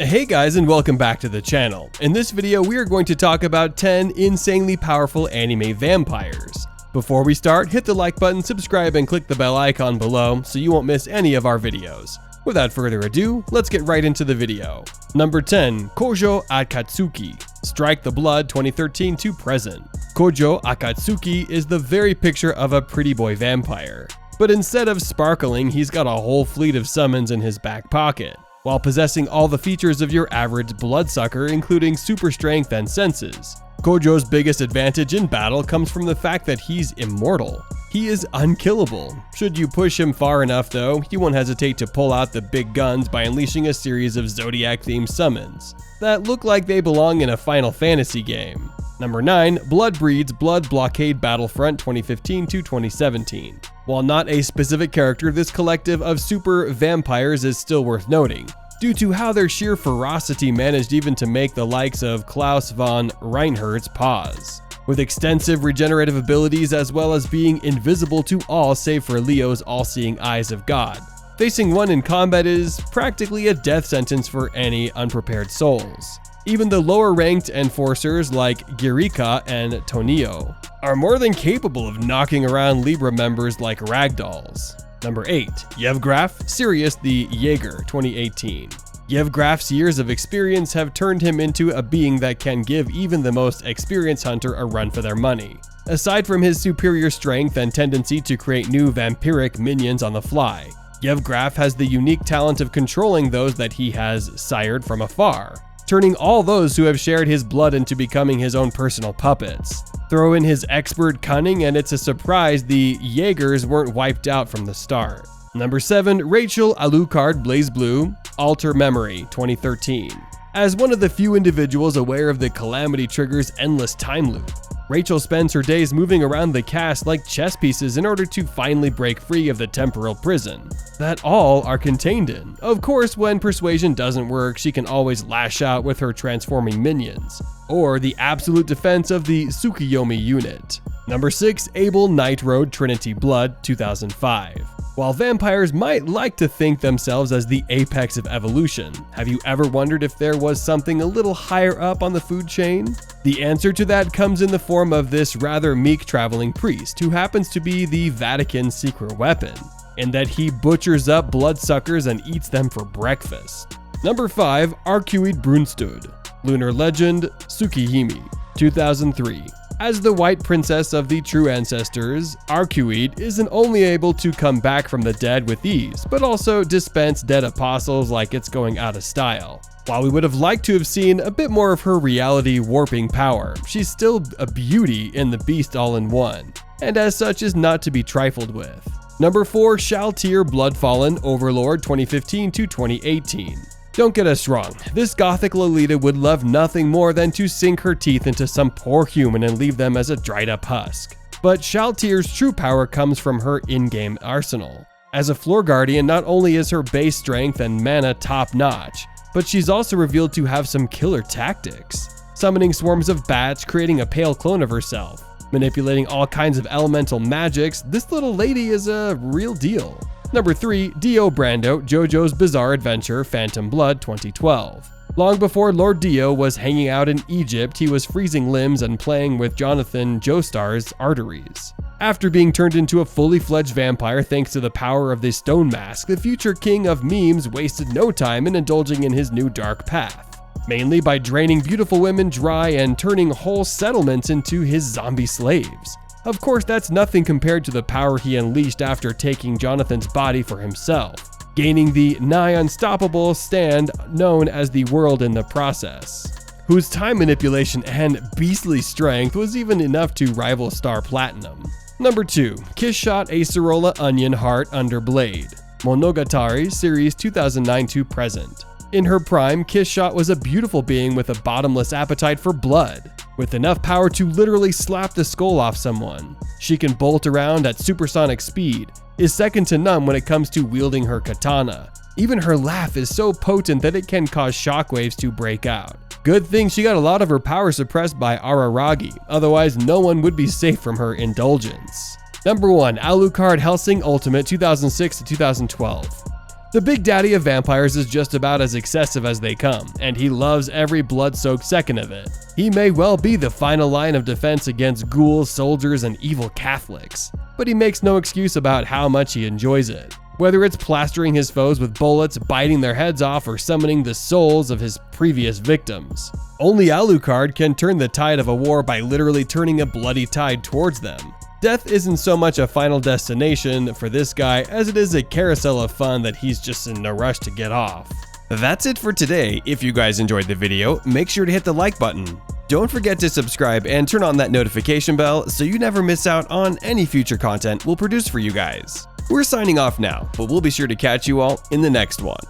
Hey guys, and welcome back to the channel. In this video we are going to talk about 10 insanely powerful anime vampires. Before we start, hit the like button, subscribe, and click the bell icon below so you won't miss any of our videos. Without further ado, let's get right into the video. Number 10. Kojo Akatsuki. Strike the Blood 2013 to present. Kojo Akatsuki is the very picture of a pretty boy vampire. But instead of sparkling, he's got a whole fleet of summons in his back pocket, while possessing all the features of your average bloodsucker, including super strength and senses. Kojo's biggest advantage in battle comes from the fact that he's immortal. He is unkillable. Should you push him far enough though, he won't hesitate to pull out the big guns by unleashing a series of Zodiac-themed summons that look like they belong in a Final Fantasy game. Number 9. Blood Breeds Blood Blockade Battlefront 2015 to 2017. While not a specific character, this collective of super vampires is still worth noting, due to how their sheer ferocity managed even to make the likes of Klaus von Reinhardt's pause. With extensive regenerative abilities as well as being invisible to all save for Leo's all-seeing eyes of God, facing one in combat is practically a death sentence for any unprepared souls. Even the lower-ranked enforcers like Girika and Tonio are more than capable of knocking around Libra members like ragdolls. Number 8. Yevgraf Sirius the Jaeger 2018. Yevgraf's years of experience have turned him into a being that can give even the most experienced hunter a run for their money. Aside from his superior strength and tendency to create new vampiric minions on the fly, Yevgraf has the unique talent of controlling those that he has sired from afar, turning all those who have shared his blood into becoming his own personal puppets. Throw in his expert cunning and it's a surprise the Jaegers weren't wiped out from the start. Number 7. Rachel Alucard BlazBlue Alter Memory 2013. As one of the few individuals aware of the Calamity Trigger's endless time loop, Rachel spends her days moving around the cast like chess pieces in order to finally break free of the temporal prison that all are contained in. Of course, when persuasion doesn't work, she can always lash out with her transforming minions, or the absolute defense of the Tsukiyomi unit. Number 6. Abel Night Road Trinity Blood 2005. While vampires might like to think themselves as the apex of evolution, have you ever wondered if there was something a little higher up on the food chain? The answer to that comes in the form of this rather meek traveling priest who happens to be the Vatican's secret weapon, in that he butchers up bloodsuckers and eats them for breakfast. Number 5. Arcuid Brunstud Lunar Legend Tsukihime 2003. As the white princess of the true ancestors, Arcuid isn't only able to come back from the dead with ease, but also dispense dead apostles like it's going out of style. While we would have liked to have seen a bit more of her reality warping power, she's still a beauty in the beast all-in-one, and as such is not to be trifled with. Number 4. Shaltir Bloodfallen Overlord 2015 to 2018. Don't get us wrong, this gothic Lolita would love nothing more than to sink her teeth into some poor human and leave them as a dried up husk. But Shaltir's true power comes from her in-game arsenal. As a floor guardian, not only is her base strength and mana top notch, but she's also revealed to have some killer tactics. Summoning swarms of bats, creating a pale clone of herself, manipulating all kinds of elemental magics, this little lady is a real deal. Number 3. Dio Brando JoJo's Bizarre Adventure Phantom Blood 2012. Long before Lord Dio was hanging out in Egypt, he was freezing limbs and playing with Jonathan Joestar's arteries. After being turned into a fully fledged vampire thanks to the power of the stone mask, the future king of memes wasted no time in indulging in his new dark path, mainly by draining beautiful women dry and turning whole settlements into his zombie slaves. Of course, that's nothing compared to the power he unleashed after taking Jonathan's body for himself, gaining the nigh unstoppable stand known as the World in the process, whose time manipulation and beastly strength was even enough to rival Star Platinum. Number 2. Kiss Shot Acerola Onion Heart Under Blade Monogatari Series 2009 to present. In her prime, Kiss Shot was a beautiful being with a bottomless appetite for blood, with enough power to literally slap the skull off someone. She can bolt around at supersonic speed, is second to none when it comes to wielding her katana. Even her laugh is so potent that it can cause shockwaves to break out. Good thing she got a lot of her power suppressed by Araragi, otherwise no one would be safe from her indulgence. Number 1. Alucard Hellsing Ultimate 2006 to 2012. The big daddy of vampires is just about as excessive as they come, and he loves every blood-soaked second of it. He may well be the final line of defense against ghouls, soldiers, and evil Catholics, but he makes no excuse about how much he enjoys it. Whether it's plastering his foes with bullets, biting their heads off, or summoning the souls of his previous victims. Only Alucard can turn the tide of a war by literally turning a bloody tide towards them. Death isn't so much a final destination for this guy as it is a carousel of fun that he's just in no rush to get off. That's it for today. If you guys enjoyed the video, make sure to hit the like button. Don't forget to subscribe and turn on that notification bell so you never miss out on any future content we'll produce for you guys. We're signing off now, but we'll be sure to catch you all in the next one.